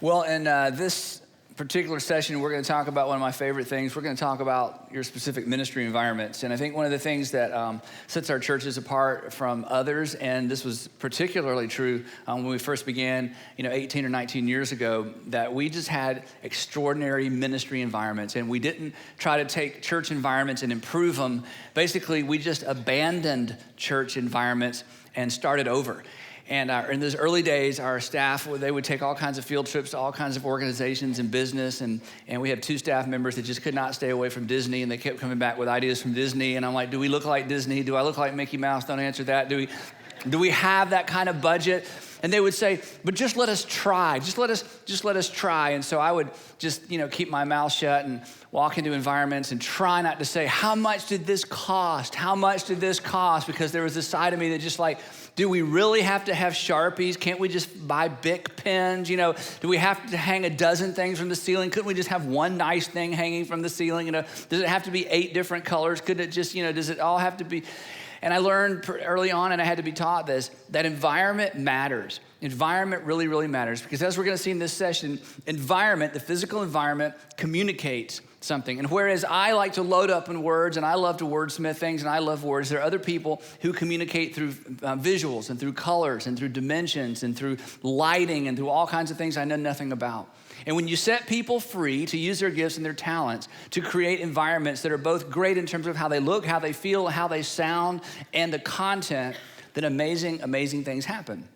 Well, in this particular session, we're going to talk about one of my favorite things. We're going to talk about your specific ministry environments. And I think one of the things that sets our churches apart from others, and this was particularly true when we first began, 18 or 19 years ago, that we just had extraordinary ministry environments. And we didn't try to take church environments and improve them. Basically, we just abandoned church environments and started over. And in those early days, our staff, they would take all kinds of field trips to all kinds of organizations and business. And we had 2 staff members that just could not stay away from Disney. And they kept coming back with ideas from Disney. And I'm like, do we look like Disney? Do I look like Mickey Mouse? Don't answer that. Do we have that kind of budget? And they would say, but just let us try. Just let us try. And so I would just, keep my mouth shut and walk into environments and try not to say, how much did this cost? How much did this cost? Because there was this side of me that just like, do we really have to have Sharpies? Can't we just buy Bic pens? Do we have to hang a dozen things from the ceiling? Couldn't we just have one nice thing hanging from the ceiling? Does it have to be 8 different colors? Could it just, does it all have to be? And I learned early on, and I had to be taught this, that environment matters. Environment really, really matters, because as we're going to see in this session, environment, the physical environment, communicates something. And whereas I like to load up in words, and I love to wordsmith things, and I love words, there are other people who communicate through visuals and through colors and through dimensions and through lighting and through all kinds of things I know nothing about. And when you set people free to use their gifts and their talents to create environments that are both great in terms of how they look, how they feel, how they sound, and the content, then amazing, amazing things happen.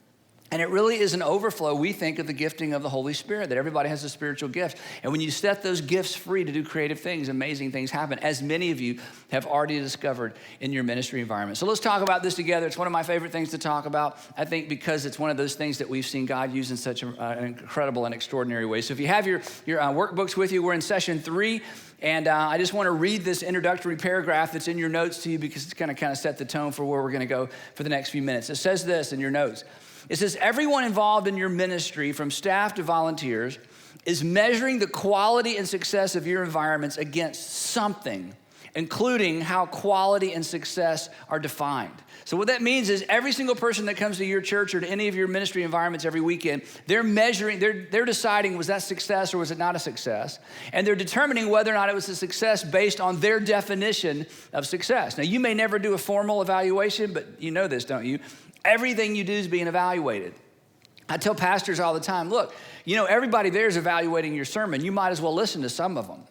And it really is an overflow, we think, of the gifting of the Holy Spirit, that everybody has a spiritual gift. And when you set those gifts free to do creative things, amazing things happen, as many of you have already discovered in your ministry environment. So let's talk about this together. It's one of my favorite things to talk about, I think, because it's one of those things that we've seen God use in such an incredible and extraordinary way. So if you have your workbooks with you, we're in session 3. And I just want to read this introductory paragraph that's in your notes to you, because it's going to kind of set the tone for where we're going to go for the next few minutes. It says this in your notes. It says, everyone involved in your ministry, from staff to volunteers, is measuring the quality and success of your environments against something, including how quality and success are defined. So what that means is every single person that comes to your church or to any of your ministry environments every weekend, they're measuring, they're deciding, was that success or was it not a success? And they're determining whether or not it was a success based on their definition of success. Now, you may never do a formal evaluation, but you know this, don't you? Everything you do is being evaluated. I tell pastors all the time, look, everybody there is evaluating your sermon. You might as well listen to some of them.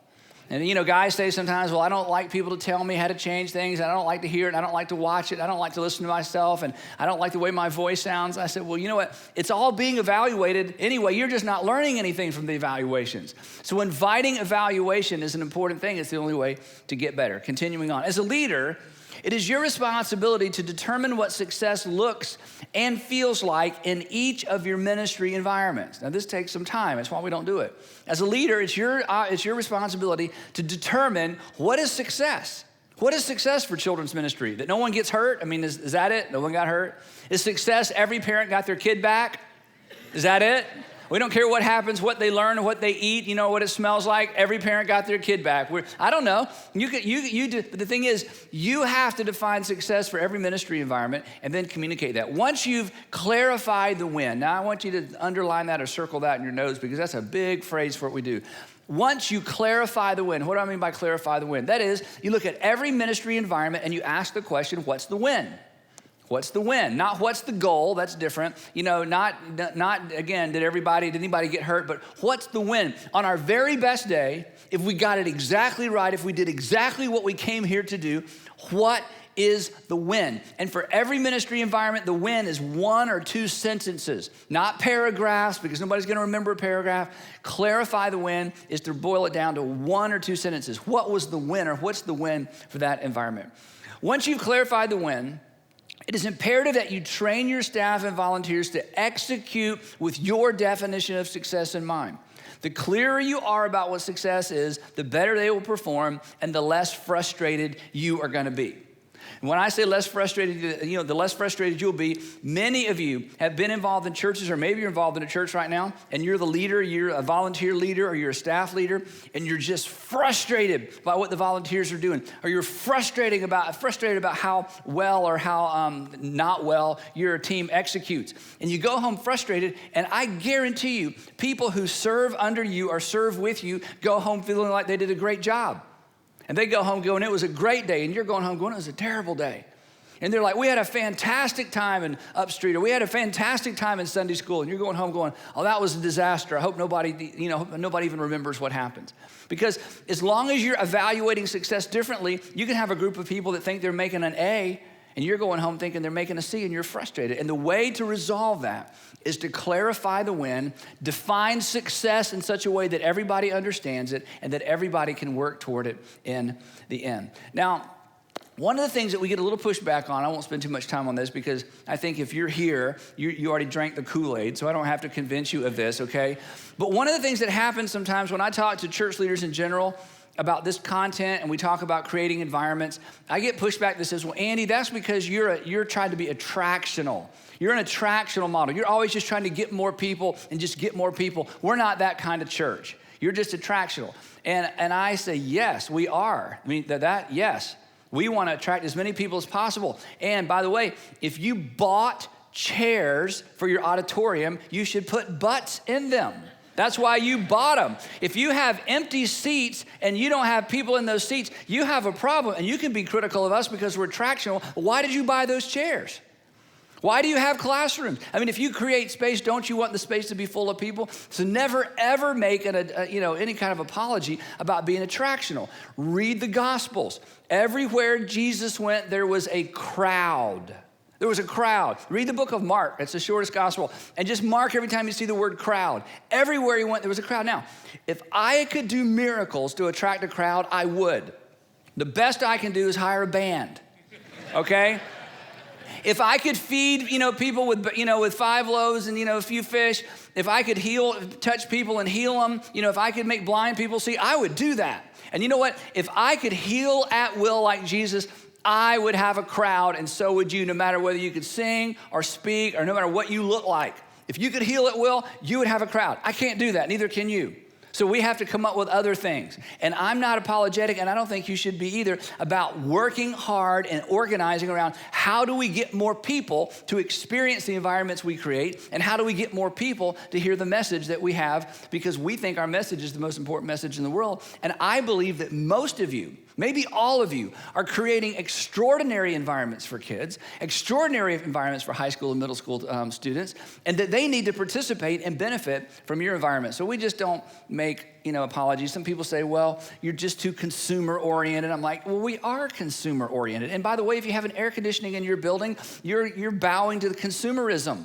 And, guys say sometimes, well, I don't like people to tell me how to change things. And I don't like to hear it. And I don't like to watch it. I don't like to listen to myself. And I don't like the way my voice sounds. I said, well, you know what? It's all being evaluated anyway. You're just not learning anything from the evaluations. So inviting evaluation is an important thing. It's the only way to get better. Continuing on. As a leader, it is your responsibility to determine what success looks and feels like in each of your ministry environments. Now, this takes some time. That's why we don't do it. As a leader, it's your responsibility to determine what is success. What is success for children's ministry? That no one gets hurt? I mean, is that it? No one got hurt? Is success every parent got their kid back? Is that it? We don't care what happens, what they learn, or what they eat, what it smells like. Every parent got their kid back. I don't know. You do, but the thing is, you have to define success for every ministry environment and then communicate that. Once you've clarified the win, now I want you to underline that or circle that in your notes, because that's a big phrase for what we do. Once you clarify the win, what do I mean by clarify the win? That is, you look at every ministry environment and you ask the question, what's the win? What's the win? Not what's the goal, that's different. Not again, did anybody get hurt, but what's the win? On our very best day, if we got it exactly right, if we did exactly what we came here to do, what is the win? And for every ministry environment, the win is 1 or 2 sentences, not paragraphs, because nobody's gonna remember a paragraph. Clarify the win is to boil it down to 1 or 2 sentences. What was the win, or what's the win for that environment? Once you've clarified the win, it is imperative that you train your staff and volunteers to execute with your definition of success in mind. The clearer you are about what success is, the better they will perform and the less frustrated you are going to be. And when I say less frustrated, the less frustrated you'll be, many of you have been involved in churches, or maybe you're involved in a church right now, and you're the leader, you're a volunteer leader, or you're a staff leader, and you're just frustrated by what the volunteers are doing, or you're frustrated about how well or how not well your team executes. And you go home frustrated, and I guarantee you, people who serve under you or serve with you go home feeling like they did a great job. And they go home going, it was a great day. And you're going home going, it was a terrible day. And they're like, we had a fantastic time in Upstreet, or we had a fantastic time in Sunday school. And you're going home going, oh, that was a disaster. I hope nobody even remembers what happened. Because as long as you're evaluating success differently, you can have a group of people that think they're making an A, and you're going home thinking they're making a C, and you're frustrated. And the way to resolve that is to clarify the win, define success in such a way that everybody understands it and that everybody can work toward it in the end. Now, one of the things that we get a little pushback on, I won't spend too much time on this because I think if you're here, you already drank the Kool-Aid, so I don't have to convince you of this, okay? But one of the things that happens sometimes when I talk to church leaders in general about this content and we talk about creating environments, I get pushback that says, well, Andy, that's because you're trying to be attractional. You're an attractional model. You're always just trying to get more people and just get more people. We're not that kind of church. You're just attractional. And I say, yes, we are. I mean, yes. We want to attract as many people as possible. And by the way, if you bought chairs for your auditorium, you should put butts in them. That's why you bought them. If you have empty seats and you don't have people in those seats, you have a problem. And you can be critical of us because we're attractional. Why did you buy those chairs? Why do you have classrooms? I mean, if you create space, don't you want the space to be full of people? So never, ever make any kind of apology about being attractional. Read the Gospels. Everywhere Jesus went, there was a crowd. There was a crowd. Read the book of Mark. It's the shortest gospel. And just mark every time you see the word crowd. Everywhere he went, there was a crowd. Now, if I could do miracles to attract a crowd, I would. The best I can do is hire a band, okay? If I could feed, people with 5 loaves and, a few fish, if I could touch people and heal them, if I could make blind people see, I would do that. And you know what? If I could heal at will like Jesus, I would have a crowd, and so would you, no matter whether you could sing or speak or no matter what you look like. If you could heal at will, you would have a crowd. I can't do that. Neither can you. So we have to come up with other things. And I'm not apologetic, and I don't think you should be either, about working hard and organizing around how do we get more people to experience the environments we create, and how do we get more people to hear the message that we have, because we think our message is the most important message in the world. And I believe that most of you, maybe all of you, are creating extraordinary environments for kids, extraordinary environments for high school and middle school students, and that they need to participate and benefit from your environment. So we just don't make apologies. Some people say, well, you're just too consumer oriented. I'm like, well, we are consumer oriented. And by the way, if you have an air conditioning in your building, you're bowing to the consumerism.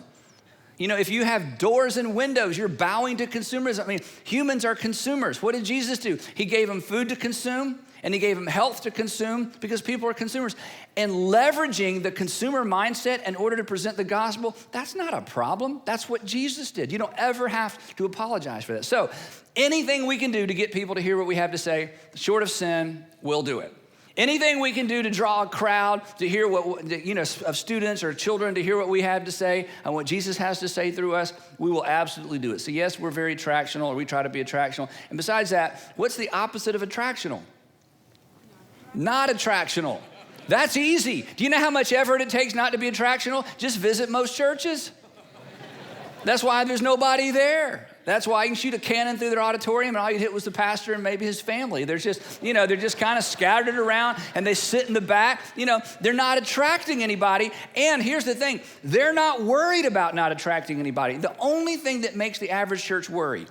If you have doors and windows, you're bowing to consumerism. I mean, humans are consumers. What did Jesus do? He gave them food to consume, and he gave them health to consume, because people are consumers. And leveraging the consumer mindset in order to present the gospel, that's not a problem. That's what Jesus did. You don't ever have to apologize for that. So anything we can do to get people to hear what we have to say, short of sin, we'll do it. Anything we can do to draw a crowd to hear of students or children to hear what we have to say and what Jesus has to say through us, we will absolutely do it. So yes, we're very attractional, or we try to be attractional. And besides that, what's the opposite of attractional? Not attractional. That's easy. Do you know how much effort it takes not to be attractional? Just visit most churches. That's why there's nobody there. That's why you can shoot a cannon through their auditorium and all you hit was the pastor and maybe his family. They're just kind of scattered around and they sit in the back. They're not attracting anybody. And here's the thing, they're not worried about not attracting anybody. The only thing that makes the average church worry,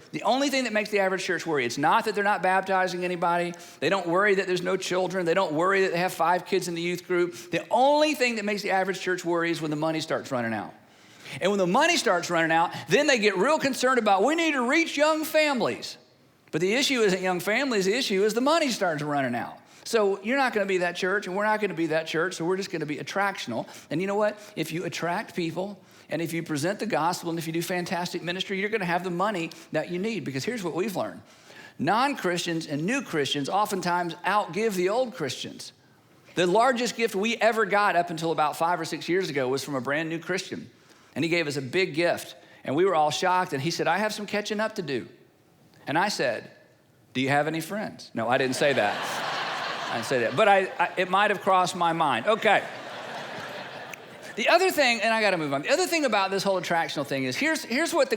it's not that they're not baptizing anybody. They don't worry that there's no children. They don't worry that they have 5 kids in the youth group. The only thing that makes the average church worry is when the money starts running out. And when the money starts running out, then they get real concerned about, we need to reach young families. But the issue isn't young families, the issue is the money starts running out. So you're not going to be that church, and we're not going to be that church, so we're just going to be attractional. And you know what? If you attract people, and if you present the gospel, and if you do fantastic ministry, you're going to have the money that you need. Because here's what we've learned. Non-Christians and new Christians oftentimes outgive the old Christians. The largest gift we ever got up until about 5 or 6 years ago was from a brand new Christian. And he gave us a big gift. And we were all shocked. And he said, I have some catching up to do. And I said, do you have any friends? No, I didn't say that. I didn't say that. But it might have crossed my mind. Okay. The other thing, and I got to move on. The other thing about this whole attractional thing is here's what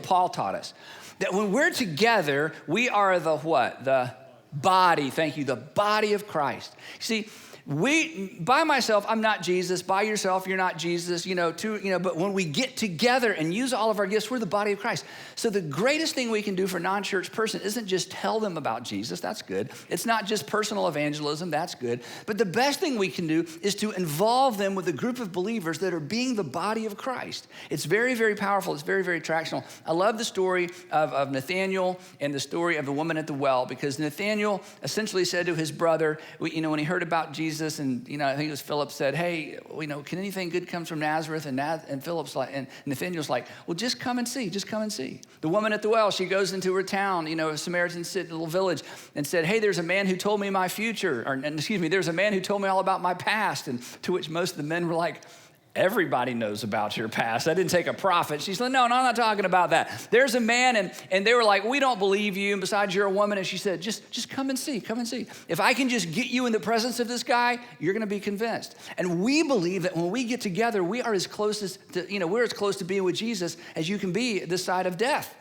Paul taught us. That when we're together, we are the what? The body, thank you, the body of Christ. See, by myself, I'm not Jesus. By yourself, you're not Jesus, but when we get together and use all of our gifts, we're the body of Christ. So the greatest thing we can do for a non-church person isn't just tell them about Jesus, that's good. It's not just personal evangelism, that's good. But the best thing we can do is to involve them with a group of believers that are being the body of Christ. It's very, very powerful. It's very, very attractional. I love the story of Nathaniel and the story of the woman at the well, because Nathaniel essentially said to his brother, when he heard about Jesus, and I think it was Philip said, hey, can anything good come from Nazareth? And Philip's like, and Nathaniel's like, well, just come and see. The woman at the well, she goes into her town, a Samaritan little village, and said, hey, there's a man who told me my future, there's a man who told me all about my past. And to which most of the men were like, everybody knows about your past. I didn't take a prophet. She said, no, I'm not talking about that. There's a man, and they were like, we don't believe you, and besides, you're a woman. And she said, just come and see. If I can just get you in the presence of this guy, you're going to be convinced. And we believe that when we get together, we are as close to being with Jesus as you can be this side of death.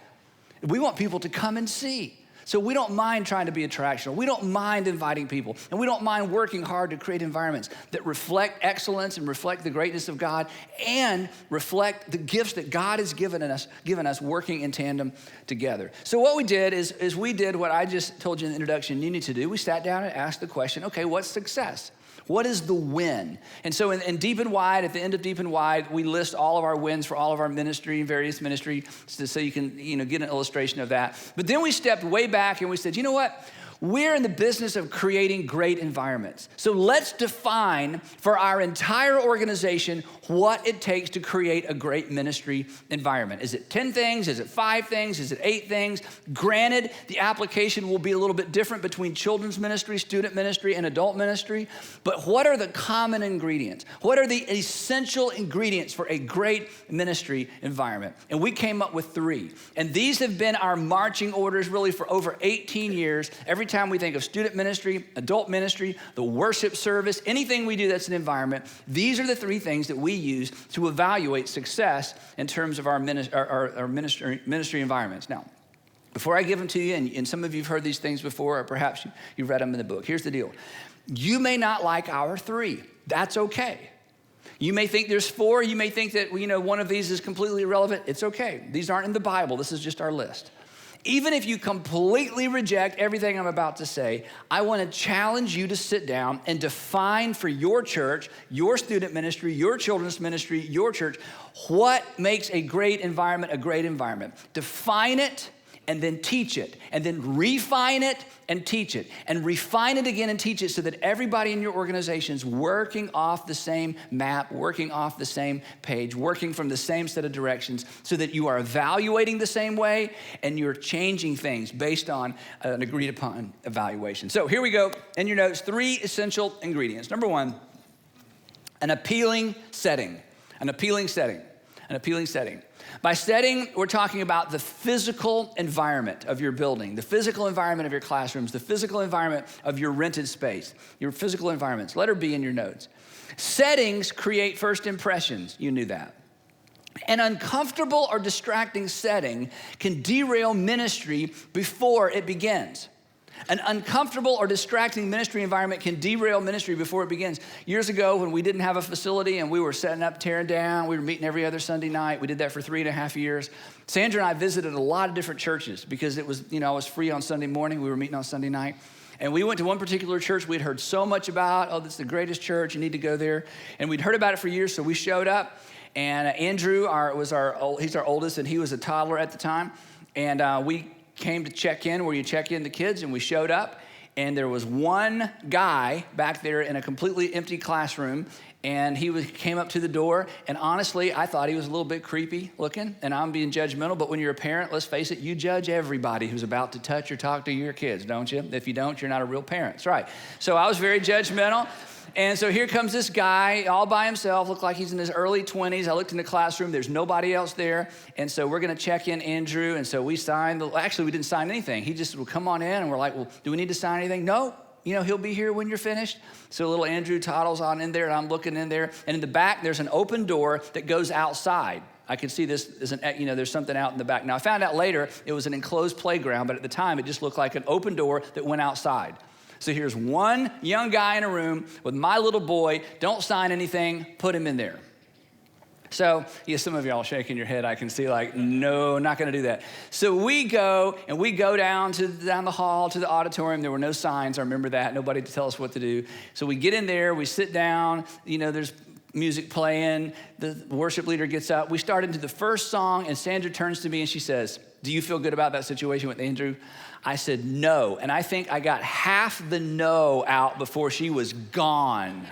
We want people to come and see. So we don't mind trying to be attractional. We don't mind inviting people. And we don't mind working hard to create environments that reflect excellence and reflect the greatness of God and reflect the gifts that God has given us working in tandem together. So what we did is we did what I just told you in the introduction you need to do. We sat down and asked the question, okay, what's success? What is the win? And so in Deep and Wide, at the end of Deep and Wide, we list all of our wins for all of our various ministry, so you can get an illustration of that. But then we stepped way back and we said, you know what? We're in the business of creating great environments. So let's define for our entire organization what it takes to create a great ministry environment. Is it 10 things? Is it 5 things? Is it 8 things? Granted, the application will be a little bit different between children's ministry, student ministry, and adult ministry. But what are the common ingredients? What are the essential ingredients for a great ministry environment? And we came up with 3. And these have been our marching orders really for over 18 years. Every time we think of student ministry, adult ministry, the worship service, anything we do that's an environment, these are the 3 things that we use to evaluate success in terms of our ministry environments. Now, before I give them to you, and some of you have heard these things before, or perhaps you've read them in the book, here's the deal. You may not like our 3. That's okay. You may think there's 4. You may think that one of these is completely irrelevant. It's okay. These aren't in the Bible. This is just our list. Even if you completely reject everything I'm about to say, I want to challenge you to sit down and define for your church, your student ministry, your children's ministry, your church, what makes a great environment a great environment. Define it and then teach it, and then refine it and teach it, and refine it again and teach it so that everybody in your organization is working off the same map, working off the same page, working from the same set of directions so that you are evaluating the same way and you're changing things based on an agreed upon evaluation. So here we go. In your notes, 3 essential ingredients. Number 1, an appealing setting. An appealing setting. An appealing setting. By setting, we're talking about the physical environment of your building, the physical environment of your classrooms, the physical environment of your rented space, your physical environments. Letter B in your notes. Settings create first impressions. You knew that. An uncomfortable or distracting setting can derail ministry before it begins. An uncomfortable or distracting ministry environment can derail ministry before it begins. Years ago, when we didn't have a facility and we were setting up, tearing down, we were meeting every other Sunday night. We did that for 3.5 years. Sandra and I visited a lot of different churches because it was, I was free on Sunday morning. We were meeting on Sunday night. And we went to one particular church we'd heard so much about. Oh, this is the greatest church. You need to go there. And we'd heard about it for years, so we showed up. And Andrew he's our oldest, and he was a toddler at the time. And we came to check in where you check in the kids, and we showed up, and there was one guy back there in a completely empty classroom, And came up to the door, and honestly, I thought he was a little bit creepy looking, and I'm being judgmental, but when you're a parent, let's face it, you judge everybody who's about to touch or talk to your kids, don't you? If you don't, you're not a real parent. That's right. So I was very judgmental. And so here comes this guy all by himself, looked like he's in his early 20s. I looked in the classroom, there's nobody else there. And so we're gonna check in Andrew. And so we signed, actually we didn't sign anything. He just would come on in and we're like, well, do we need to sign anything? No, he'll be here when you're finished. So little Andrew toddles on in there and I'm looking in there. And in the back, there's an open door that goes outside. I could see this as there's something out in the back. Now I found out later it was an enclosed playground, but at the time it just looked like an open door that went outside. So here's one young guy in a room with my little boy. Don't sign anything, put him in there. So, some of y'all shaking your head. I can see like, no, not gonna do that. So we go down the hall to the auditorium. There were no signs, I remember that, nobody to tell us what to do. So we get in there, we sit down, there's music playing, the worship leader gets up. We start into the first song and Sandra turns to me and she says, do you feel good about that situation with Andrew? I said, no, and I think I got half the no out before she was gone.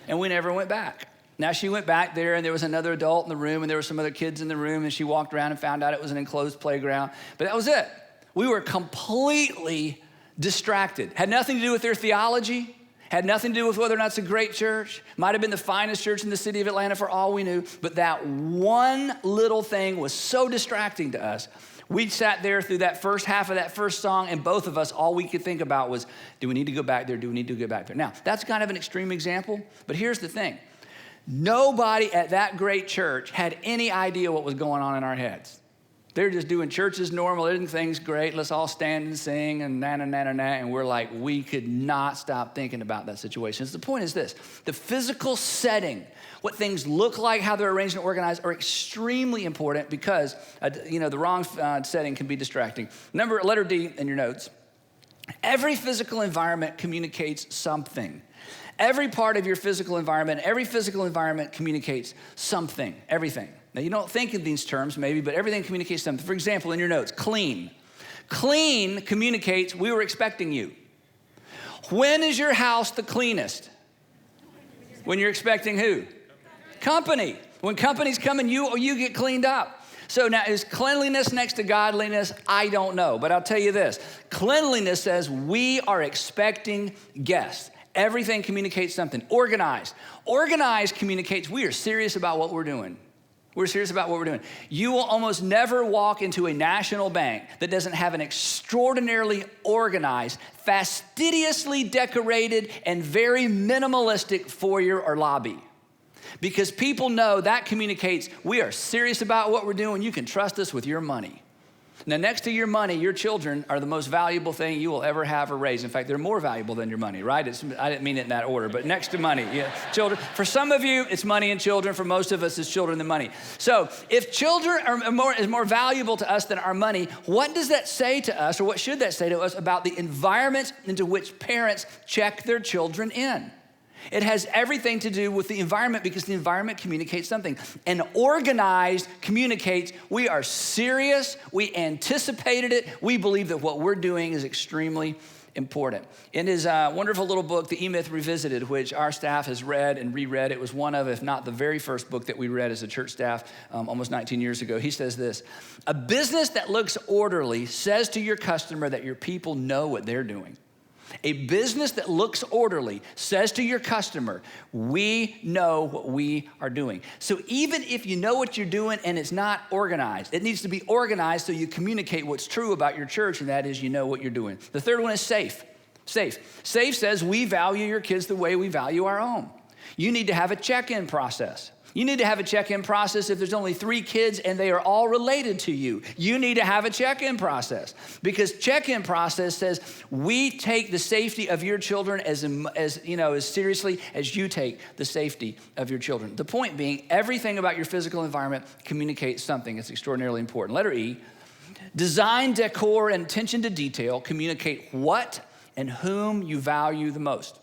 And we never went back. Now she went back there and there was another adult in the room and there were some other kids in the room and she walked around and found out it was an enclosed playground. But that was it. We were completely distracted. Had nothing to do with their theology. Had nothing to do with whether or not it's a great church. Might have been the finest church in the city of Atlanta for all we knew. But that one little thing was so distracting to us. We sat there through that first half of that first song, and both of us, all we could think about was, do we need to go back there? Do we need to go back there? Now, that's kind of an extreme example, but here's the thing. Nobody at that great church had any idea what was going on in our heads. They're just doing church as normal, everything's great, let's all stand and sing, and na-na-na-na-na, and we're like, we could not stop thinking about that situation. So the point is this, the physical setting, what things look like, how they're arranged and organized are extremely important because, the wrong setting can be distracting. Letter D in your notes. Every physical environment communicates something. Every part of your physical environment communicates something, everything. Now, you don't think in these terms maybe, but everything communicates something. For example, in your notes, clean. Clean communicates, we were expecting you. When is your house the cleanest? When you're expecting who? Company. When company's coming, you get cleaned up. So now, is cleanliness next to godliness? I don't know, but I'll tell you this. Cleanliness says we are expecting guests. Everything communicates something. Organized. Organized communicates we are serious about what we're doing. We're serious about what we're doing. You will almost never walk into a national bank that doesn't have an extraordinarily organized, fastidiously decorated, and very minimalistic foyer or lobby. Because people know that communicates we are serious about what we're doing. You can trust us with your money. Now, next to your money, your children are the most valuable thing you will ever have or raise. In fact, they're more valuable than your money, right? I didn't mean it in that order, but next to money, children. For some of you, it's money and children. For most of us, it's children and money. So if children is more valuable to us than our money, what does that say to us, or what should that say to us about the environment into which parents check their children in? It has everything to do with the environment because the environment communicates something. And organized communicates we are serious, we anticipated it, we believe that what we're doing is extremely important. In his wonderful little book, The E-Myth Revisited, which our staff has read and reread, it was one of, if not the very first book that we read as a church staff almost 19 years ago. He says this, a business that looks orderly says to your customer that your people know what they're doing. A business that looks orderly says to your customer, we know what we are doing. So even if you know what you're doing and it's not organized, it needs to be organized so you communicate what's true about your church, and that is you know what you're doing. The third one is safe. Safe. Safe says we value your kids the way we value our own. You need to have a check-in process. You need to have a check-in process if there's only 3 kids and they are all related to you. You need to have a check-in process because check-in process says we take the safety of your children as seriously as you take the safety of your children. The point being, everything about your physical environment communicates something. It's extraordinarily important. Letter E, design, decor, and attention to detail communicate what and whom you value the most.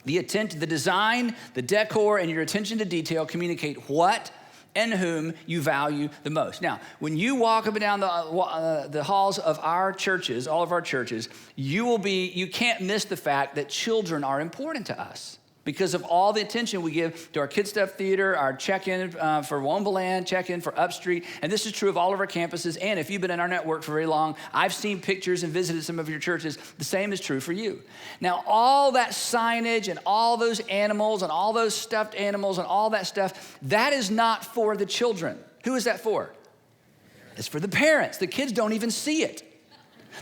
The design, the decor, and your attention to detail communicate what and whom you value the most. Now, when you walk up and down the halls of our churches, all of our churches, you can't miss the fact that children are important to us. because of all the attention we give to our Kid Stuff Theater, our check-in for Wombaland, check-in for Upstreet. And this is true of all of our campuses. And if you've been in our network for very long, I've seen pictures and visited some of your churches. The same is true for you. Now, all that signage and all those animals and all those stuffed animals and all that stuff, that is not for the children. Who is that for? It's for the parents. The kids don't even see it.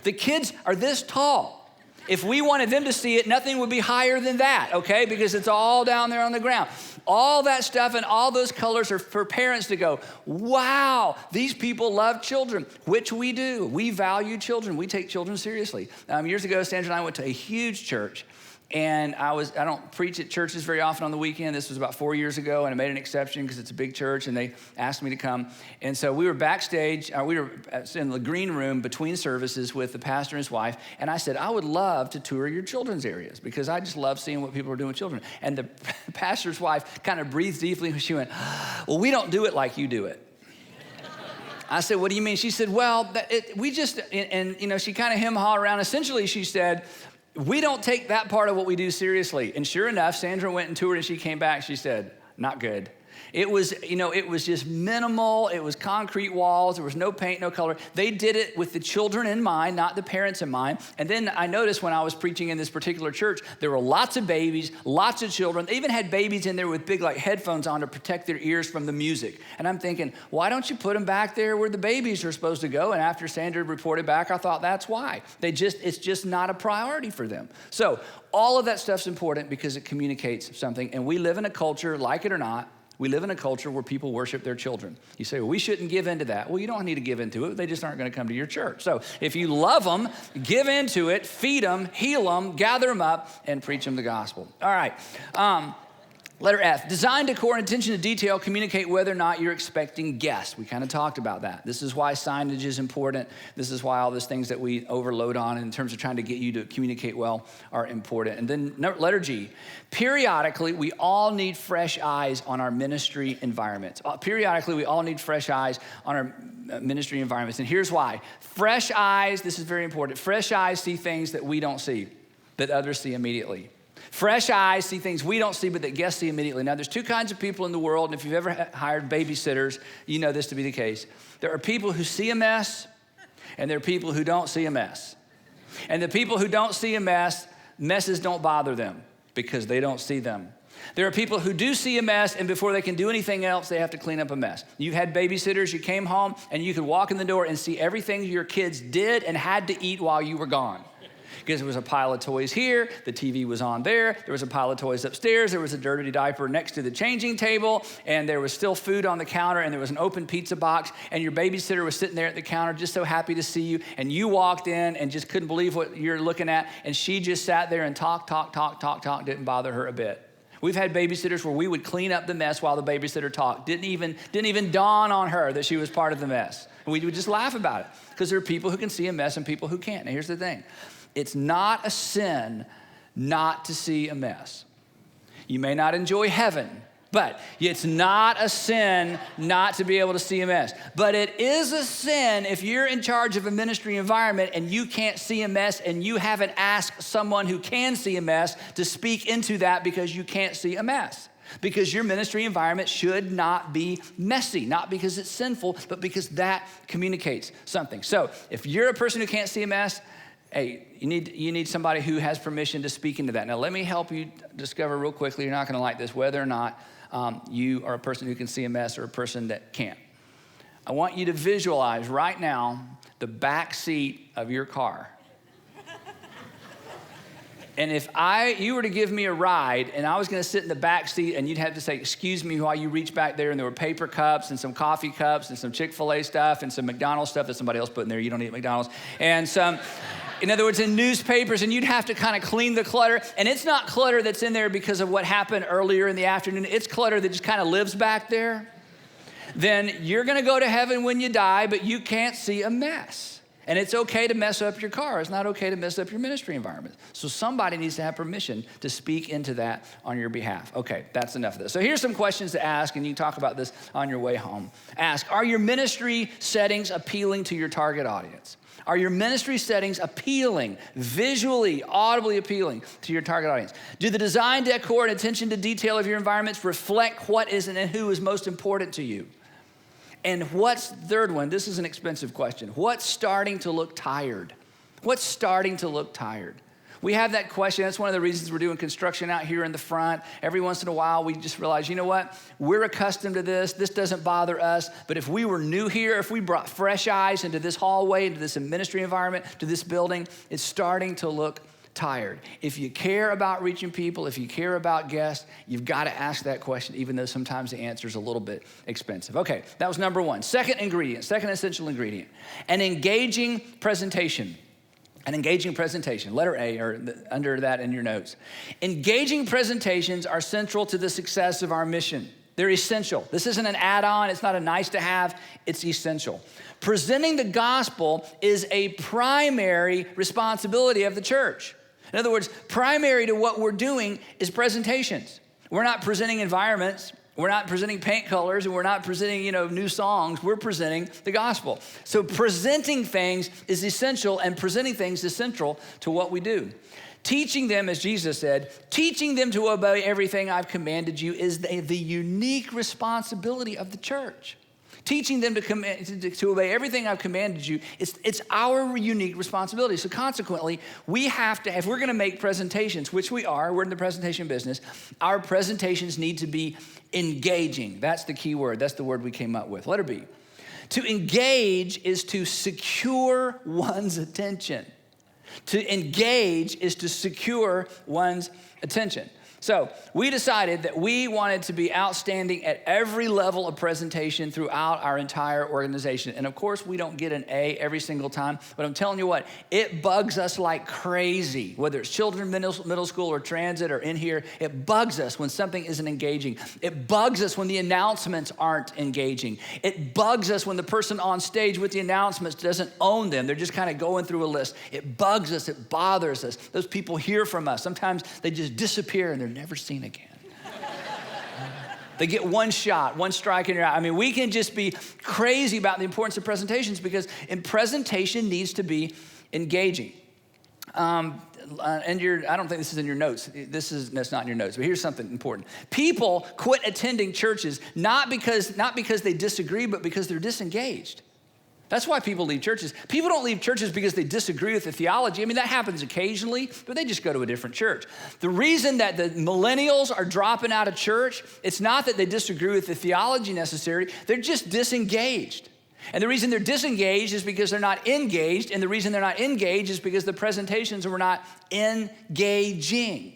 The kids are this tall. If we wanted them to see it, nothing would be higher than that, okay? Because it's all down there on the ground. All that stuff and all those colors are for parents to go, wow, these people love children, which we do. We value children. We take children seriously. Years ago, Sandra and I went to a huge church. And I don't preach at churches very often on the weekend. This was about 4 years ago, and I made an exception because it's a big church, and they asked me to come. And so we were backstage. We were in the green room between services with the pastor and his wife, and I said, I would love to tour your children's areas because I just love seeing what people are doing with children. And the pastor's wife kind of breathed deeply, and she went, well, we don't do it like you do it. I said, what do you mean? She said, well, she kind of hem-hawed around. Essentially, she said, we don't take that part of what we do seriously. And sure enough, Sandra went and toured and she came back. She said, not good. It was just minimal. It was concrete walls. There was no paint, no color. They did it with the children in mind, not the parents in mind. And then I noticed when I was preaching in this particular church, there were lots of babies, lots of children. They even had babies in there with big headphones on to protect their ears from the music. And I'm thinking, why don't you put them back there where the babies are supposed to go? And after Sandra reported back, I thought that's why. It's just not a priority for them. So all of that stuff's important because it communicates something. And we live in a culture, like it or not, we live in a culture where people worship their children. You say, well, we shouldn't give into that. Well, you don't need to give into it. They just aren't going to come to your church. So if you love them, give into it, feed them, heal them, gather them up, and preach them the gospel. All right. Letter F, design, decor, and attention to detail communicate whether or not you're expecting guests. We kind of talked about that. This is why signage is important. This is why all those things that we overload on in terms of trying to get you to communicate well are important. And then letter G, periodically, we all need fresh eyes on our ministry environments. Periodically, we all need fresh eyes on our ministry environments. And here's why. Fresh eyes, this is very important. Fresh eyes see things that we don't see, that others see immediately. Fresh eyes see things we don't see, but that guests see immediately. Now, there's two kinds of people in the world, and if you've ever hired babysitters, you know this to be the case. There are people who see a mess, and there are people who don't see a mess. And the people who don't see a mess, messes don't bother them because they don't see them. There are people who do see a mess, and before they can do anything else, they have to clean up a mess. You've had babysitters, you came home, and you could walk in the door and see everything your kids did and had to eat while you were gone. Because there was a pile of toys here, the TV was on there was a pile of toys upstairs, there was a dirty diaper next to the changing table, and there was still food on the counter, and there was an open pizza box, and your babysitter was sitting there at the counter just so happy to see you, and you walked in and just couldn't believe what you're looking at, and she just sat there and talk, didn't bother her a bit. We've had babysitters where we would clean up the mess while the babysitter talked. Didn't even dawn on her that she was part of the mess. We would just laugh about it because there are people who can see a mess and people who can't. Now, here's the thing. It's not a sin not to see a mess. You may not enjoy heaven, but it's not a sin not to be able to see a mess. But it is a sin if you're in charge of a ministry environment and you can't see a mess and you haven't asked someone who can see a mess to speak into that because you can't see a mess. Because your ministry environment should not be messy, not because it's sinful, but because that communicates something. So if you're a person who can't see a mess, hey, you need somebody who has permission to speak into that. Now, let me help you discover real quickly, you're not going to like this, whether or not you are a person who can see a mess or a person that can't. I want you to visualize right now the back seat of your car. And if you were to give me a ride and I was going to sit in the back seat and you'd have to say, excuse me, while you reach back there, and there were paper cups and some coffee cups and some Chick-fil-A stuff and some McDonald's stuff that somebody else put in there. You don't eat McDonald's. And some, in other words, in newspapers, and you'd have to kind of clean the clutter. And it's not clutter that's in there because of what happened earlier in the afternoon. It's clutter that just kind of lives back there. Then you're going to go to heaven when you die, but you can't see a mess. And it's okay to mess up your car. It's not okay to mess up your ministry environment. So somebody needs to have permission to speak into that on your behalf. Okay, that's enough of this. So here's some questions to ask, and you can talk about this on your way home. Ask, are your ministry settings appealing to your target audience? Are your ministry settings appealing, visually, audibly appealing to your target audience? Do the design, decor, and attention to detail of your environments reflect what is and who is most important to you? And what's the third one? This is an expensive question. What's starting to look tired? What's starting to look tired? We have that question. That's one of the reasons we're doing construction out here in the front. Every once in a while, we just realize, you know what? We're accustomed to this. This doesn't bother us. But if we were new here, if we brought fresh eyes into this hallway, into this ministry environment, to this building, it's starting to look tired. If you care about reaching people, if you care about guests, you've got to ask that question, even though sometimes the answer is a little bit expensive. Okay, that was number one. Second essential ingredient, an engaging presentation. An engaging presentation, letter A, or under that in your notes. Engaging presentations are central to the success of our mission. They're essential. This isn't an add-on. It's not a nice to have. It's essential. Presenting the gospel is a primary responsibility of the church. In other words, primary to what we're doing is presentations. We're not presenting environments. We're not presenting paint colors, and we're not presenting, new songs. We're presenting the gospel. So presenting things is essential, and presenting things is central to what we do. Teaching them, as Jesus said, teaching them to obey everything I've commanded you is the unique responsibility of the church. Teaching them to obey everything I've commanded you, it's our unique responsibility. So consequently, we have to, if we're gonna make presentations, which we're in the presentation business, our presentations need to be engaging. That's the key word. That's the word we came up with. Letter B. To engage is to secure one's attention. To engage is to secure one's attention. So we decided that we wanted to be outstanding at every level of presentation throughout our entire organization. And of course, we don't get an A every single time, but I'm telling you what, it bugs us like crazy, whether it's children, middle school, or transit, or in here. It bugs us when something isn't engaging. It bugs us when the announcements aren't engaging. It bugs us when the person on stage with the announcements doesn't own them. They're just kind of going through a list. It bugs us. It bothers us. Those people hear from us. Sometimes they just disappear and they're never seen again. They get one shot, one strike and you're out. I mean, we can just be crazy about the importance of presentations because presentation needs to be engaging. I don't think this is in your notes. That's not in your notes, but here's something important. People quit attending churches not because they disagree, but because they're disengaged. That's why people leave churches. People don't leave churches because they disagree with the theology. I mean, that happens occasionally, but they just go to a different church. The reason that the millennials are dropping out of church, it's not that they disagree with the theology necessarily. They're just disengaged. And the reason they're disengaged is because they're not engaged. And the reason they're not engaged is because the presentations were not engaging.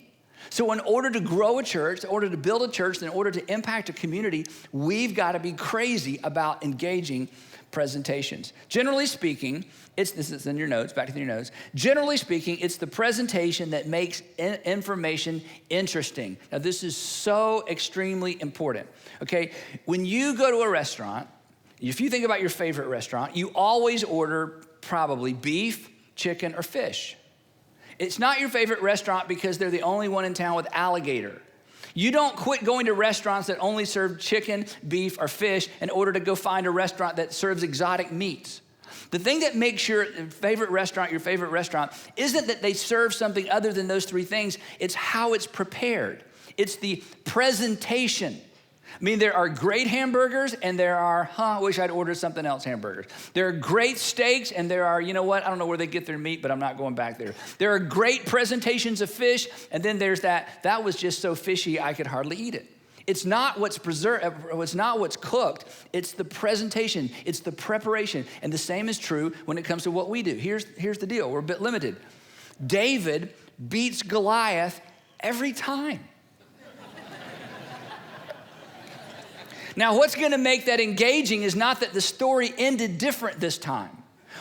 So in order to grow a church, in order to build a church, in order to impact a community, we've got to be crazy about engaging presentations. Generally speaking, this is in your notes, back to your notes. Generally speaking, it's the presentation that makes information interesting. Now, this is so extremely important, okay? When you go to a restaurant, if you think about your favorite restaurant, you always order probably beef, chicken, or fish. It's not your favorite restaurant because they're the only one in town with alligator. You don't quit going to restaurants that only serve chicken, beef, or fish in order to go find a restaurant that serves exotic meats. The thing that makes your favorite restaurant isn't that they serve something other than those three things. It's how it's prepared. It's the presentation. I mean, there are great hamburgers and there are, I wish I'd ordered something else hamburgers. There are great steaks and there are, you know what, I don't know where they get their meat, but I'm not going back there. There are great presentations of fish, and then there's that was just so fishy I could hardly eat it. It's not what's preserved, it's not what's cooked, it's the presentation, it's the preparation. And the same is true when it comes to what we do. Here's the deal, we're a bit limited. David beats Goliath every time. Now, what's gonna make that engaging is not that the story ended different this time.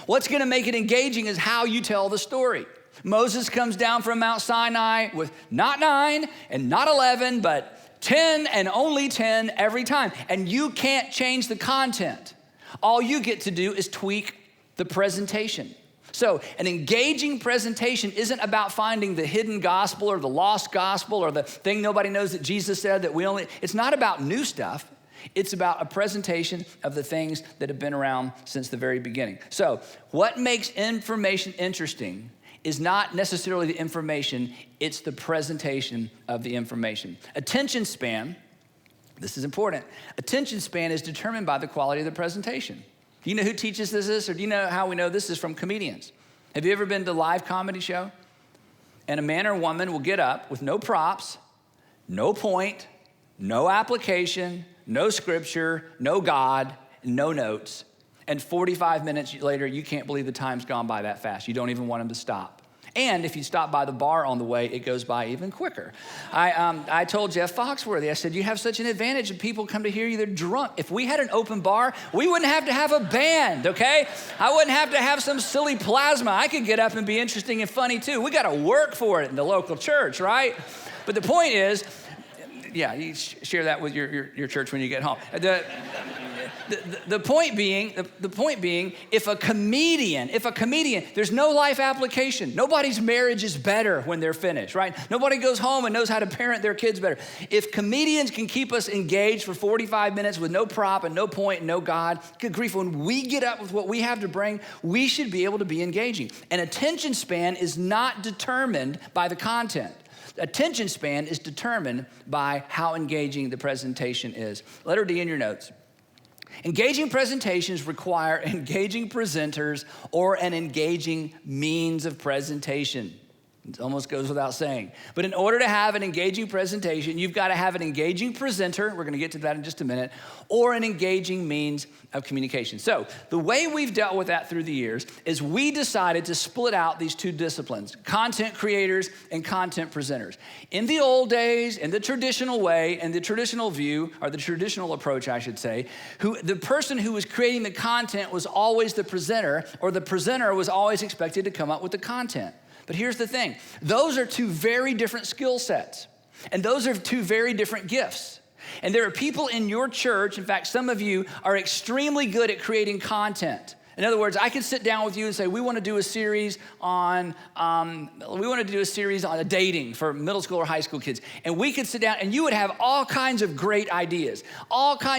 What's gonna make it engaging is how you tell the story. Moses comes down from Mount Sinai with not 9 and not 11, but 10 and only 10 every time. And you can't change the content. All you get to do is tweak the presentation. So an engaging presentation isn't about finding the hidden gospel or the lost gospel or the thing nobody knows that Jesus said that it's not about new stuff. It's about a presentation of the things that have been around since the very beginning. So what makes information interesting is not necessarily the information, it's the presentation of the information. Attention span, this is important. Attention span is determined by the quality of the presentation. Do you know who teaches this, or do you know how we know this is from comedians? Have you ever been to a live comedy show? And a man or woman will get up with no props, no point, no application, no scripture, no God, no notes. And 45 minutes later, you can't believe the time's gone by that fast. You don't even want him to stop. And if you stop by the bar on the way, it goes by even quicker. I told Jeff Foxworthy, I said, you have such an advantage and people come to hear you, they're drunk. If we had an open bar, we wouldn't have to have a band, okay? I wouldn't have to have some silly plasma. I could get up and be interesting and funny too. We got to work for it in the local church, right? But the point is, yeah, you share that with your church when you get home. The point being, if a comedian, there's no life application. Nobody's marriage is better when they're finished, right? Nobody goes home and knows how to parent their kids better. If comedians can keep us engaged for 45 minutes with no prop and no point and no God, good grief, when we get up with what we have to bring, we should be able to be engaging. And attention span is not determined by the content. Attention span is determined by how engaging the presentation is. Letter D in your notes. Engaging presentations require engaging presenters or an engaging means of presentation. It almost goes without saying. But in order to have an engaging presentation, you've got to have an engaging presenter, we're going to get to that in just a minute, or an engaging means of communication. So the way we've dealt with that through the years is we decided to split out these two disciplines, content creators and content presenters. In the old days, in the traditional way, and the traditional view, or the traditional approach, I should say, the person who was creating the content was always the presenter, or the presenter was always expected to come up with the content. But here's the thing, those are two very different skill sets, and those are two very different gifts. And there are people in your church, in fact, some of you are extremely good at creating content. In other words, I could sit down with you and say, we want to do a series on dating for middle school or high school kids. And we could sit down and you would have all kinds of great ideas.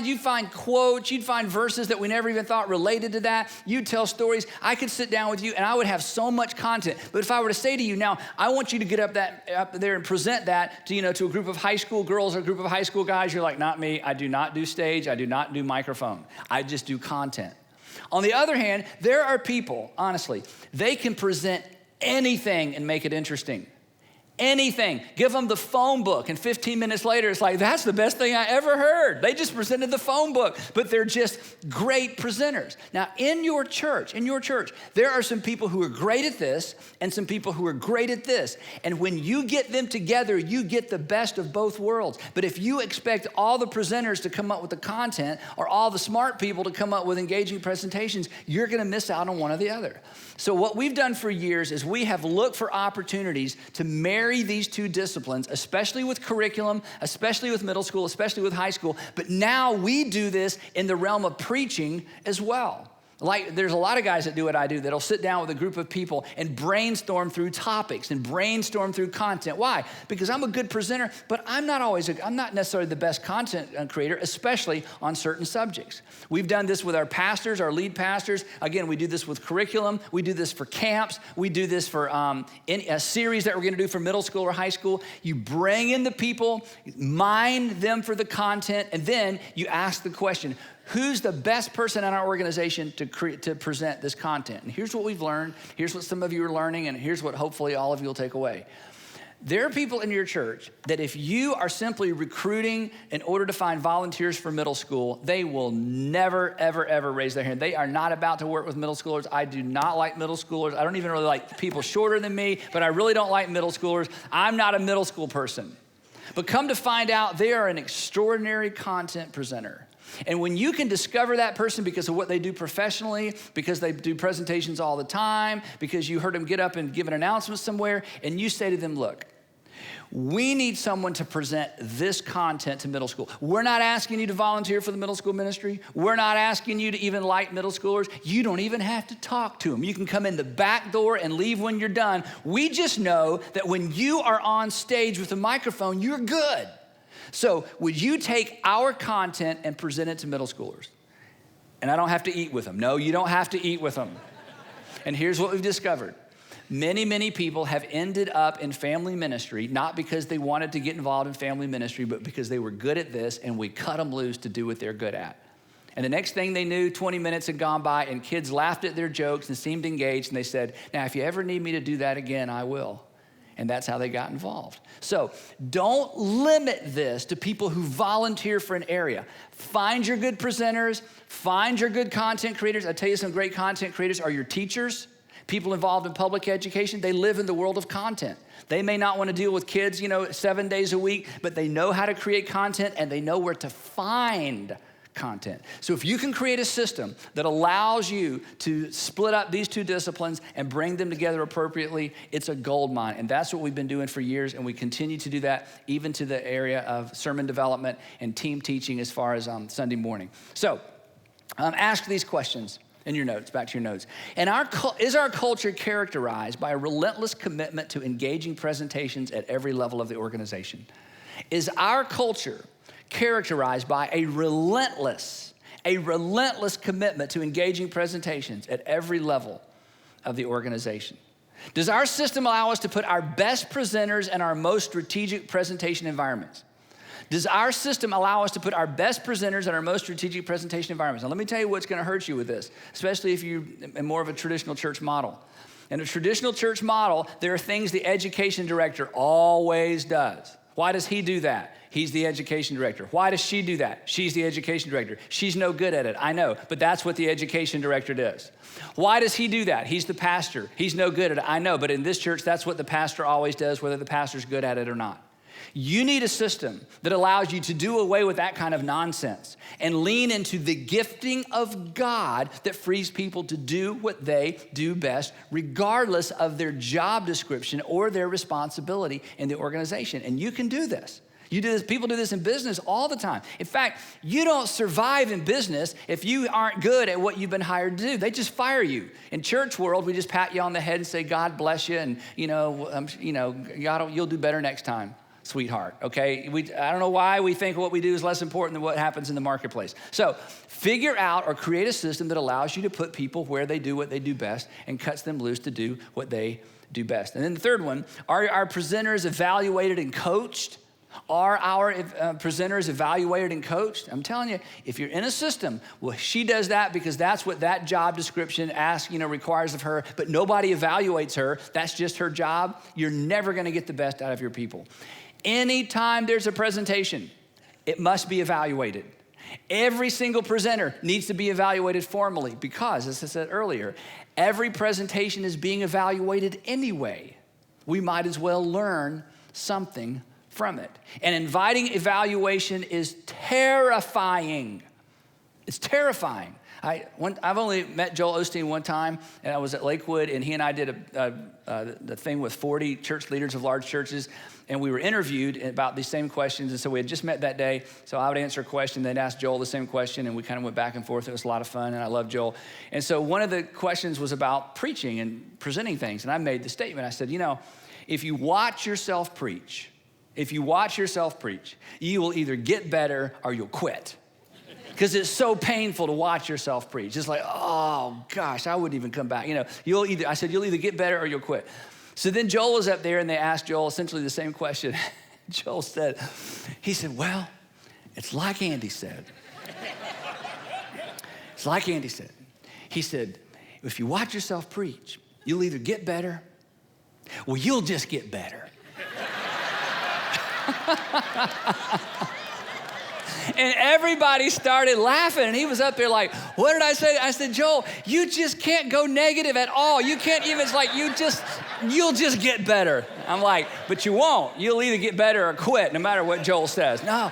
You'd find quotes, you'd find verses that we never even thought related to that. You'd tell stories. I could sit down with you and I would have so much content. But if I were to say to you now, I want you to get up there and present that to a group of high school girls or a group of high school guys, you're like, not me. I do not do stage. I do not do microphone. I just do content. On the other hand, there are people, honestly, they can present anything and make it interesting. Anything. Give them the phone book, and 15 minutes later, it's like, that's the best thing I ever heard. They just presented the phone book, but they're just great presenters. Now, in your church, there are some people who are great at this and some people who are great at this. And when you get them together, you get the best of both worlds. But if you expect all the presenters to come up with the content or all the smart people to come up with engaging presentations, you're going to miss out on one or the other. So what we've done for years is we have looked for opportunities to marry these two disciplines, especially with curriculum, especially with middle school, especially with high school. But now we do this in the realm of preaching as well. Like, there's a lot of guys that do what I do that'll sit down with a group of people and brainstorm through topics and brainstorm through content. Why? Because I'm a good presenter, but I'm not necessarily the best content creator, especially on certain subjects. We've done this with our pastors, our lead pastors. Again, we do this with curriculum. We do this for camps. We do this for a series that we're going to do for middle school or high school. You bring in the people, mine them for the content, and then you ask the question, who's the best person in our organization to present this content? And here's what we've learned. Here's what some of you are learning, and here's what hopefully all of you will take away. There are people in your church that if you are simply recruiting in order to find volunteers for middle school, they will never, ever, ever raise their hand. They are not about to work with middle schoolers. I do not like middle schoolers. I don't even really like people shorter than me, but I really don't like middle schoolers. I'm not a middle school person. But come to find out, they are an extraordinary content presenter. And when you can discover that person because of what they do professionally, because they do presentations all the time, because you heard them get up and give an announcement somewhere, and you say to them, look, We need someone to present this content to middle school. We're not asking you to volunteer for the middle school ministry. We're not asking you to even like middle schoolers. You don't even have to talk to them. You can come in the back door and leave when you're done. We just know that when you are on stage with a microphone, you're good. So would you take our content and present it to middle schoolers? And I don't have to eat with them. No, you don't have to eat with them. And here's what we've discovered. Many people have ended up in family ministry, not because they wanted to get involved in family ministry, but because they were good at this and we cut them loose to do what they're good at. And the next thing they knew, 20 minutes had gone by and kids laughed at their jokes and seemed engaged. And they said, now, if you ever need me to do that again, I will. And that's how they got involved. So don't limit this to people who volunteer for an area. Find your good presenters, find your good content creators. I tell you, some great content creators are your teachers. People involved in public education, they live in the world of content. They may not want to deal with kids, 7 days a week, but they know how to create content and they know where to find content. So if you can create a system that allows you to split up these two disciplines and bring them together appropriately, it's a gold mine. And that's what we've been doing for years, and we continue to do that even to the area of sermon development and team teaching as far as Sunday morning. So ask these questions. In your notes, back to your notes. And is our culture characterized by a relentless commitment to engaging presentations at every level of the organization? Is our culture characterized by a relentless commitment to engaging presentations at every level of the organization? Does our system allow us to put our best presenters in our most strategic presentation environments? Does our system allow us to put our best presenters in our most strategic presentation environments? Now, let me tell you what's going to hurt you with this, especially if you're in more of a traditional church model. In a traditional church model, there are things the education director always does. Why does he do that? He's the education director. Why does she do that? She's the education director. She's no good at it, I know, but that's what the education director does. Why does he do that? He's the pastor. He's no good at it, I know, but in this church, that's what the pastor always does, whether the pastor's good at it or not. You need a system that allows you to do away with that kind of nonsense and lean into the gifting of God that frees people to do what they do best, regardless of their job description or their responsibility in the organization. And you can do this. You do this. People do this in business all the time. In fact, you don't survive in business if you aren't good at what you've been hired to do. They just fire you. In church world, we just pat you on the head and say, God bless you, and God, you'll do better next time, sweetheart, okay? I don't know why we think what we do is less important than what happens in the marketplace. So figure out or create a system that allows you to put people where they do what they do best and cuts them loose to do what they do best. And then the third one, are our presenters evaluated and coached? Are our presenters evaluated and coached? I'm telling you, if you're in a system, well, she does that because that's what that job description requires of her, but nobody evaluates her. That's just her job. You're never going to get the best out of your people. Anytime there's a presentation, it must be evaluated. Every single presenter needs to be evaluated formally because, as I said earlier, every presentation is being evaluated anyway. We might as well learn something from it. And inviting evaluation is terrifying. It's terrifying. I've only met Joel Osteen one time, and I was at Lakewood, and he and I did the thing with 40 church leaders of large churches, and we were interviewed about these same questions, and so we had just met that day, so I would answer a question, they'd ask Joel the same question, and we kind of went back and forth. It was a lot of fun, and I love Joel. And so one of the questions was about preaching and presenting things, and I made the statement. I said, if you watch yourself preach, you will either get better or you'll quit. Because it's so painful to watch yourself preach. It's like, oh gosh, I wouldn't even come back. You'll either get better or you'll quit. So then Joel was up there and they asked Joel essentially the same question. Joel said, well, it's like Andy said. It's like Andy said. He said, if you watch yourself preach, you'll either get better or you'll just get better. And everybody started laughing, and he was up there like, what did I say? I said, Joel, you just can't go negative at all. You can't even, it's like, you'll just get better. I'm like, but you won't. You'll either get better or quit, no matter what Joel says. No,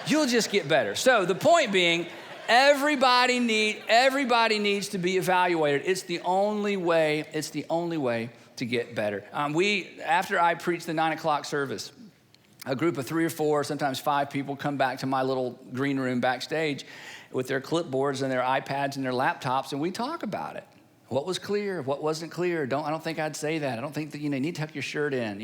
you'll just get better. So the point being, Everybody needs to be evaluated. It's the only way to get better. After I preach the 9 o'clock service, a group of 3 or 4, sometimes 5 people come back to my little green room backstage with their clipboards and their iPads and their laptops, and we talk about it. What was clear? What wasn't clear? I don't think I'd say that. I don't think that, you need to tuck your shirt in.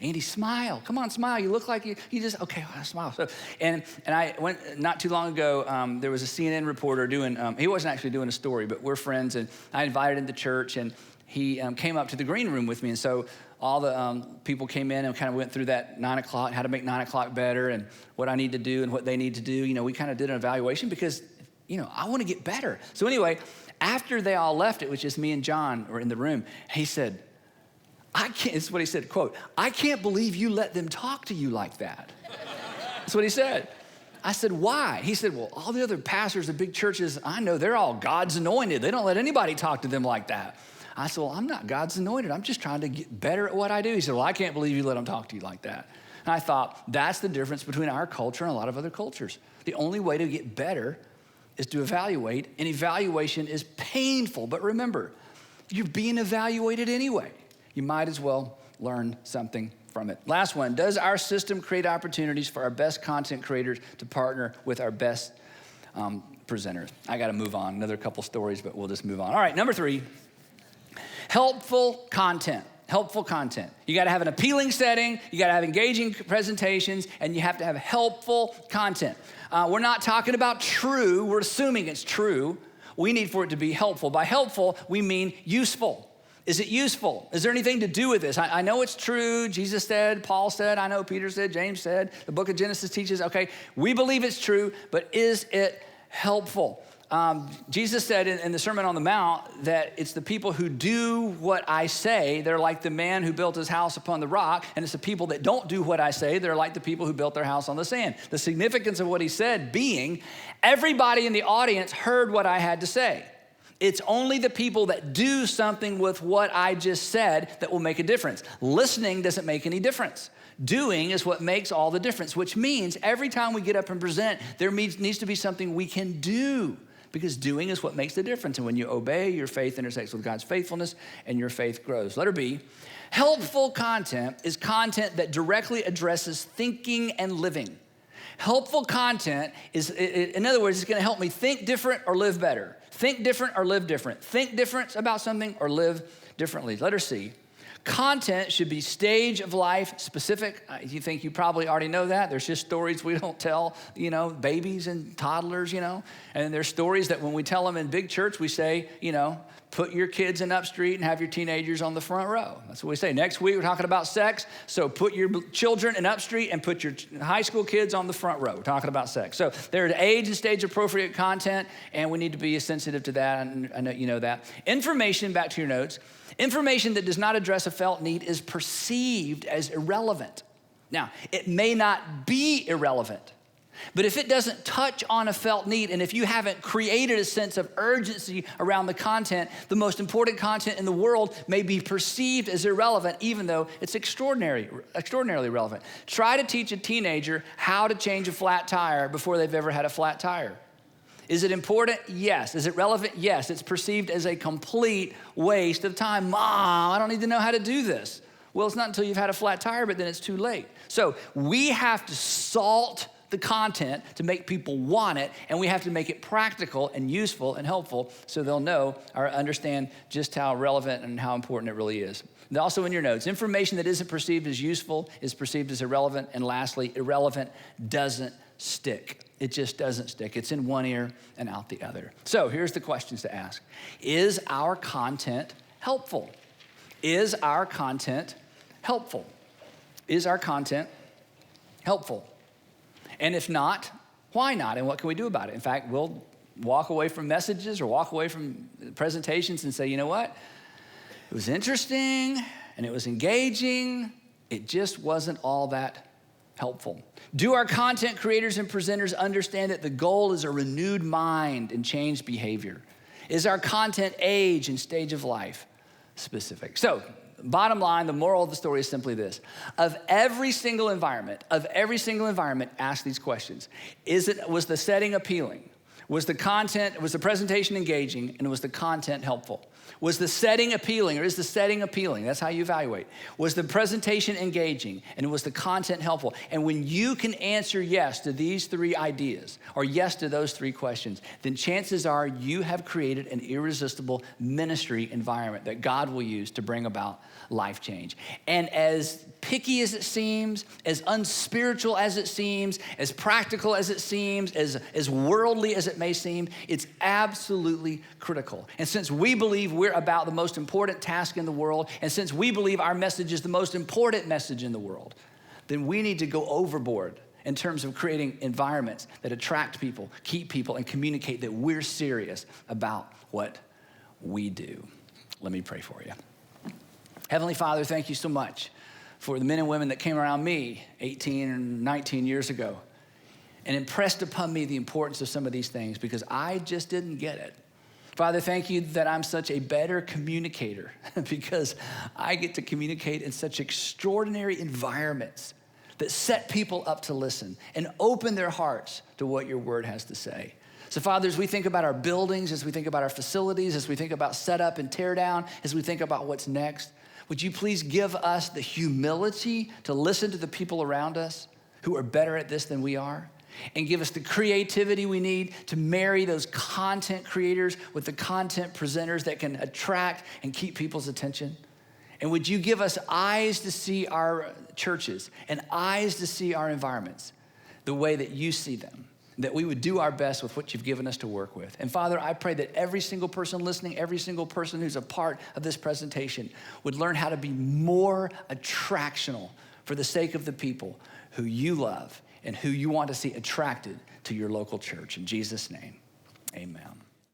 Andy, smile. Come on, smile. You look like you just, okay, well, smile. So, and I went, not too long ago, there was a CNN reporter doing, he wasn't actually doing a story, but we're friends, and I invited him to church, and he came up to the green room with me. And so all the people came in and kind of went through that 9 o'clock, how to make 9 o'clock better, and what I need to do and what they need to do. We kind of did an evaluation because, I want to get better. So anyway, after they all left, it was just me and John were in the room. He said, this is what he said, quote, "I can't believe you let them talk to you like that." That's what he said. I said, "Why?" He said, "Well, all the other pastors of big churches I know, they're all God's anointed. They don't let anybody talk to them like that." I said, "Well, I'm not God's anointed. I'm just trying to get better at what I do." He said, "Well, I can't believe you let them talk to you like that." And I thought, that's the difference between our culture and a lot of other cultures. The only way to get better is to evaluate, and evaluation is painful. But remember, you're being evaluated anyway. You might as well learn something from it. Last one, does our system create opportunities for our best content creators to partner with our best presenters? I gotta move on, another couple stories, but we'll just move on. All right, number 3, helpful content. Helpful content. You gotta have an appealing setting, you gotta have engaging presentations, and you have to have helpful content. We're not talking about true, we're assuming it's true. We need for it to be helpful. By helpful, we mean useful. Is it useful? Is there anything to do with this? I know it's true. Jesus said, Paul said, I know Peter said, James said, the book of Genesis teaches, okay, we believe it's true, but is it helpful? Jesus said in the Sermon on the Mount that it's the people who do what I say, they're like the man who built his house upon the rock, and it's the people that don't do what I say, they're like the people who built their house on the sand. The significance of what he said being, everybody in the audience heard what I had to say. It's only the people that do something with what I just said that will make a difference. Listening doesn't make any difference. Doing is what makes all the difference, which means every time we get up and present, there needs to be something we can do. Because doing is what makes the difference. And when you obey, your faith intersects with God's faithfulness and your faith grows. Letter B, helpful content is content that directly addresses thinking and living. Helpful content is, in other words, it's gonna help me think different or live better. Think different or live different. Think different about something or live differently. Letter C, content should be stage of life specific. You think you probably already know that. There's just stories we don't tell, babies and toddlers, And there's stories that when we tell them in big church, we say, put your kids in Upstreet and have your teenagers on the front row. That's what we say. Next week, we're talking about sex. So put your children in Upstreet and put your high school kids on the front row. We're talking about sex. So there's age and stage appropriate content, and we need to be sensitive to that. And I know you know that. Information, back to your notes. Information that does not address a felt need is perceived as irrelevant. Now, it may not be irrelevant, but if it doesn't touch on a felt need, and if you haven't created a sense of urgency around the content, the most important content in the world may be perceived as irrelevant, even though it's extraordinarily relevant. Try to teach a teenager how to change a flat tire before they've ever had a flat tire. Is it important? Yes. Is it relevant? Yes. It's perceived as a complete waste of time. Mom, I don't need to know how to do this. Well, it's not until you've had a flat tire, but then it's too late. So we have to salt the content to make people want it, and we have to make it practical and useful and helpful so they'll know or understand just how relevant and how important it really is. And also in your notes, information that isn't perceived as useful is perceived as irrelevant. And lastly, irrelevant doesn't stick. It just doesn't stick. It's in one ear and out the other. So here's the questions to ask. Is our content helpful? Is our content helpful? Is our content helpful? And if not, why not? And what can we do about it? In fact, we'll walk away from messages or walk away from presentations and say, you know what? It was interesting and it was engaging. It just wasn't all that helpful. Do our content creators and presenters understand that the goal is a renewed mind and changed behavior? Is our content age and stage of life specific? So, bottom line, the moral of the story is simply this. Of every single environment, ask these questions. Was the setting appealing? Was the presentation engaging, and was the content helpful? Was the setting appealing, or is the setting appealing? That's how you evaluate. Was the presentation engaging, and was the content helpful? And when you can answer yes to these three ideas, or yes to those three questions, then chances are you have created an irresistible ministry environment that God will use to bring about life change. And as picky as it seems, as unspiritual as it seems, as practical as it seems, as worldly as it may seem, it's absolutely critical. And since we believe we're about the most important task in the world, and since we believe our message is the most important message in the world, then we need to go overboard in terms of creating environments that attract people, keep people, and communicate that we're serious about what we do. Let me pray for you. Heavenly Father, thank you so much for the men and women that came around me 18 or 19 years ago and impressed upon me the importance of some of these things because I just didn't get it. Father, thank you that I'm such a better communicator because I get to communicate in such extraordinary environments that set people up to listen and open their hearts to what your word has to say. So Father, as we think about our buildings, as we think about our facilities, as we think about setup and tear down, as we think about what's next, would you please give us the humility to listen to the people around us who are better at this than we are? And give us the creativity we need to marry those content creators with the content presenters that can attract and keep people's attention? And would you give us eyes to see our churches and eyes to see our environments the way that you see them? That we would do our best with what you've given us to work with. And Father, I pray that every single person listening, every single person who's a part of this presentation would learn how to be more attractional for the sake of the people who you love and who you want to see attracted to your local church. In Jesus' name, amen.